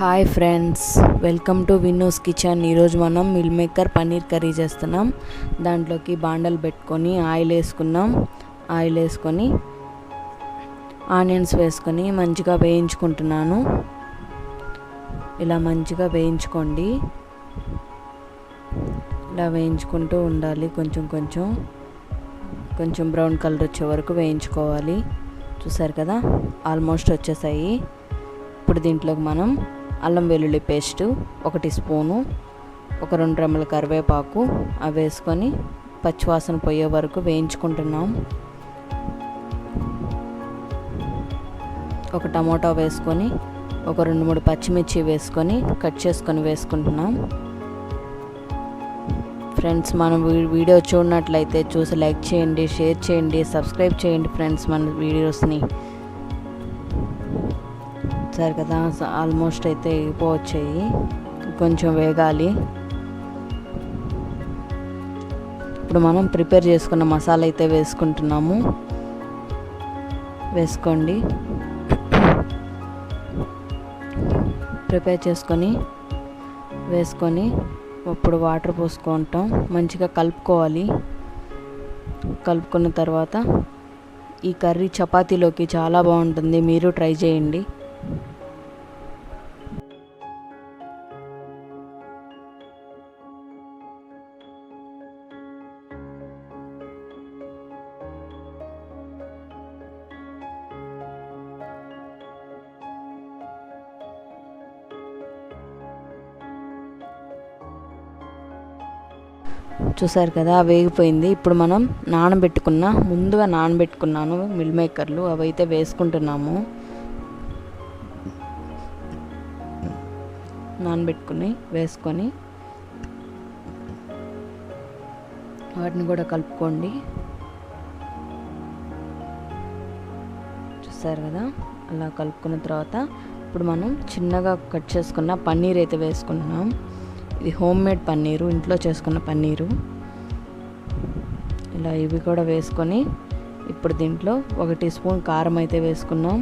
Hi friends, welcome to Vinnu's kitchen. ఈరోజు మనం meal maker paneer curry చేస్తున్నాం. దాంట్లోకి బాండలు పెట్టుకొని ఆయిల్ వేసుకొని ఆనియన్స్ వేసుకొని మంచిగా వేయించుకుంటున్నాను. ఇలా మంచిగా వేయించుకోండి. ఇలా వేయించుకుంటూ ఉండాలి. కొంచెం బ్రౌన్ కలర్ వచ్చే వరకు వేయించుకోవాలి. చూసారు కదా, ఆల్మోస్ట్ వచ్చేసాయి. ఇప్పుడు దీంట్లోకి మనం అల్లం వెల్లుల్లి పేస్టు 1 స్పూను, ఒక 2 రెమ్మల కరివేపాకు అవి వేసుకొని పచ్చివాసన పోయే వరకు వేయించుకుంటున్నాం. ఒక టమోటా వేసుకొని ఒక 2-3 పచ్చిమిర్చి వేసుకొని కట్ చేసుకొని వేసుకుంటున్నాం. ఫ్రెండ్స్, మనం వీడియో చూడనట్లయితే చూసి లైక్ చేయండి, షేర్ చేయండి, సబ్స్క్రైబ్ చేయండి ఫ్రెండ్స్ మన వీడియోస్ని. సరే కదా, ఆల్మోస్ట్ అయితే అయిపోవచ్చాయి. కొంచెం వేగాలి. ఇప్పుడు మనం ప్రిపేర్ చేసుకున్న మసాలా అయితే వేసుకుంటున్నాము. వేసుకోండి. ప్రిపేర్ వేసుకొని ఇప్పుడు వాటర్ పోసుకుంటాం. మంచిగా కలుపుకోవాలి. కలుపుకున్న తర్వాత ఈ కర్రీ చపాతీలోకి చాలా బాగుంటుంది. మీరు ట్రై చేయండి. చూసారు కదా, వేగిపోయింది. ఇప్పుడు మనం ముందుగా నానబెట్టుకున్నాను మిల్ మేకర్లు, అవైతే వేసుకుంటున్నాము. వేసుకొని వాటిని కూడా కలుపుకోండి. చూసారు కదా, అలా కలుపుకున్న తర్వాత ఇప్పుడు మనం చిన్నగా కట్ చేసుకున్న పన్నీర్ అయితే వేసుకుంటున్నాం. ఇది హోమ్ మేడ్ పన్నీరు, ఇంట్లో చేసుకున్న పన్నీరు. ఇలా ఇవి కూడా వేసుకొని ఇప్పుడు దీంట్లో 1 టీ స్పూన్ కారం అయితే వేసుకున్నాం.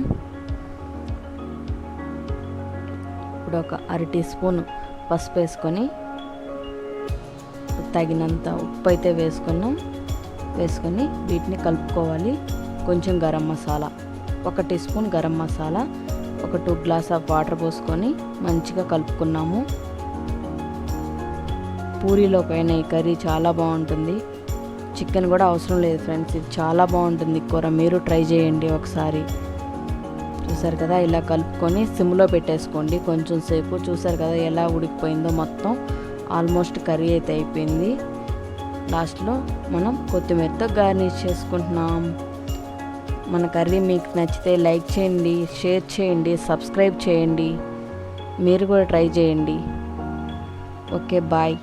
ఇప్పుడు ఒక 1/2 టీ స్పూన్ పసుపు వేసుకొని తగినంత ఉప్పు అయితే వేసుకొని వీటిని కలుపుకోవాలి. కొంచెం గరం మసాలా, 1 టీ స్పూన్ గరం మసాలా, ఒక 2 గ్లాస్ ఆఫ్ వాటర్ పోసుకొని మంచిగా కలుపుకున్నాము. పూరీలోకైనా ఈ కర్రీ చాలా బాగుంటుంది. చికెన్ కూడా అవసరం లేదు ఫ్రెండ్స్, ఇది చాలా బాగుంటుంది కూర. మీరు ట్రై చేయండి ఒకసారి. చూసారు కదా, ఇలా కలుపుకొని సిమ్లో పెట్టేసుకోండి కొంచెం సేపు. చూసారు కదా ఎలా ఉడికిపోయిందో మొత్తం. ఆల్మోస్ట్ కర్రీ అయితే అయిపోయింది. లాస్ట్లో మనం కొత్తిమీరతో గార్నిష్ చేసుకుంటున్నాం. మన కర్రీ మీకు నచ్చితే లైక్ చేయండి, షేర్ చేయండి, సబ్స్క్రైబ్ చేయండి. మీరు కూడా ట్రై చేయండి. Okay, bye.